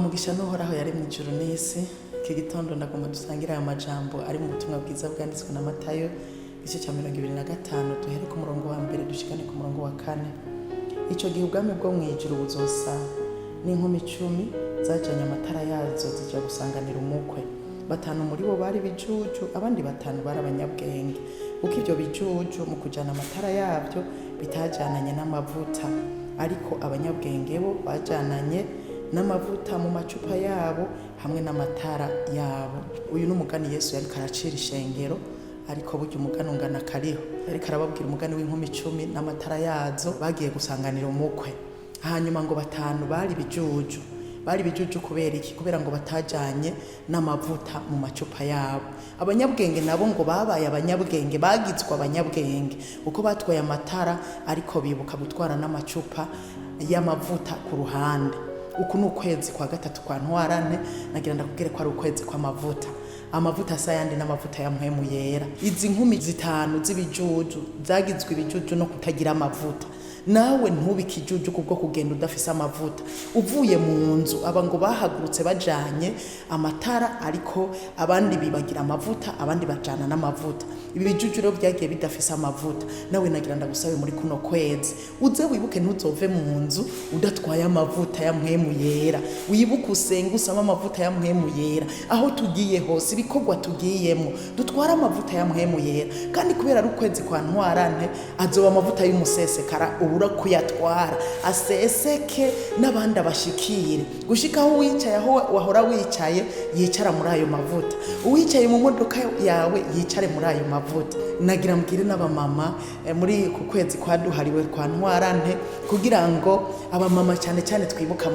umugisha n'uhoraho yari mu ijuru n'isi. Iki gitondo ndagomba dusangire aya majambo ari mu butumwa bwiza bwanditswe na Matayo igice cya 25 duhere ku murongo wa mbere dushikane ku murongo wa 4. Ico gihe ubwami bwo mu ijuru buzosa n'inkumi 10 zajanye amatara yazo zija gusanganira umukwe. 5 muri bo bari bijuju, abandi 5 bari abanyabwenge. Uko ivyo bijuju mu kujana amatara yavyo bitajananye n'amavuta, ariko abanyabwenge bo bajananye n'amavuta mu macupa yabo hamwe n'amatara yabo. Uyu n'umugani Yesu yari karacira ishengero, ariko burya umugani ungana kariho. Yari karababwira umugani w'inkumi 10 n'amatara yazo bagiye gusanganira umukwe. Hanyuma ngo 5 bari bijuju. Bari bijuju kubera iki? Kubera ngo batajanye n'amavuta mu macupa yabo. Abanyabwenge nabo ngo babaye abanyabwenge, bagitswe abanyabwenge uko batwaye amatara, ariko bibuka gutwara n'amacupa y'amavuta ku ruhande. Uku n'ukwezi kwa 3 kwa ntwarante, nagira ndakubwire ko ari ukwezi kw'amavuta. Amavuta sayandi n'amavuta ya mpwemu yera. Izi nkumi 5 z'ibijuju zagizwe ibijuju no kutagira amavuta. Nawe ntubike ijuju kubwo kugenda udafise amavuta. Uvuye mu nzu aba ngo bahagurutse bajanye amatara, ariko abandi bibagira amavuta, abandi bajana n'amavuta. Ibi bijuju rero byagiye bidafise amavuta. Nawe nagira ndagusabe muri kuno kwezi uze wibuke ntuzove mu nzu udatwaye amavuta ya mpwemu yera. Wibuke usenge usaba amavuta ya mpwemu yera. Aho tugiye hose ibikorwa tugiyemo dutwara amavuta ya mpwemu yera. Kandi kubera ari ukwezi kwa ntwarante, azoba amavuta y'umusesekara ubura kuyatwara, aseseke n'abandi abashikire gushika aho wicaye, aho wahora wicaye yicara muri ayo mavuta. Uwicaye mu modoka yawe yicare muri ayo mavuta. Nagira mbwire n'abamama muri ku kwezi kwaduhariwe kwa ntwarante, kugira ngo abamama cyane cyane twibuka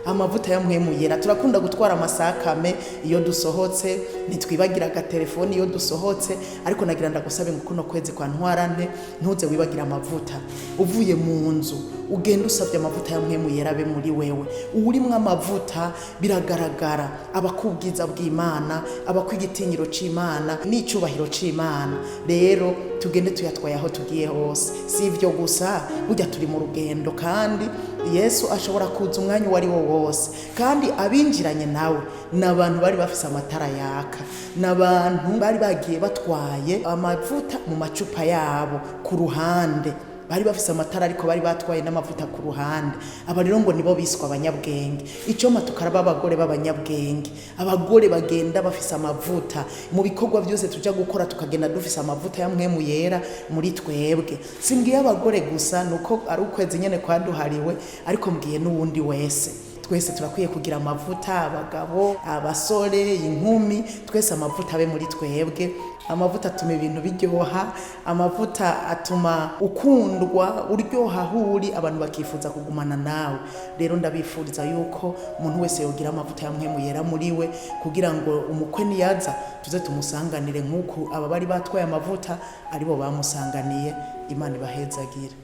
amavuta ya mpwemu yera. Turakunda gutwara amasakame iyo dusohotse, nitwibagira agatelefoni iyo dusohotse, ariko nagira ndagusabe ngo kuno kwezi kwa ntwarante ntuze wibagira amavuta. Uvuye mu nzu ugenda usabye amavuta ya mpwemu yera be muri wewe. Urimwe amavuta biragaragara, abakubwiza bw'Imana, abakwigitinyiro c'Imana n'icubahiro c'Imana. Rero tugende tuyatwaye aho tugiye hose. Si ivyo gusa, burya turi mu rugendo, kandi Yesu ashobora kuza umwanya wari wo wose. Kandi abinjiranye nawe n'abantu bari bafise amatara yaka, n'abantu bari bagiye batwaye amavuta mu macupa yabo ku ruhande. Bari bafise amatara ariko bari batwaye n'amavuta ku ruhande. Aba rero ngo nibo biswa abanyabwenge. Icoma tukaraba abagore b'abanyabwenge. Abagore bagenda bafise amavuta mu bikorwa byose tuja gukora, tukagenda dufise amavuta ya mpwemu yera muri twebwe. Simbwiye abagore gusa nuko ari ukwezi nyene kwaduhariwe, ariko mbwiye n'uwundi wese. Twese turakwiye kugira amavuta, abagabo, abasore, inkumi, twese amavuta abe muri twebwe. Amavuta atuma ibintu biryoha, amavuta atuma ukundwa, uryoha huri, abantu bakifuza kugumana nawe. Rero ndabifuriza yuko umuntu wese yogira amavuta ya mpwemu yera muri we, kugira ngo umukwe niyaza tuze tumusanganire nk'uko aba bari batwaye amavuta aribo bamusanganiye. Imana ibahezagire.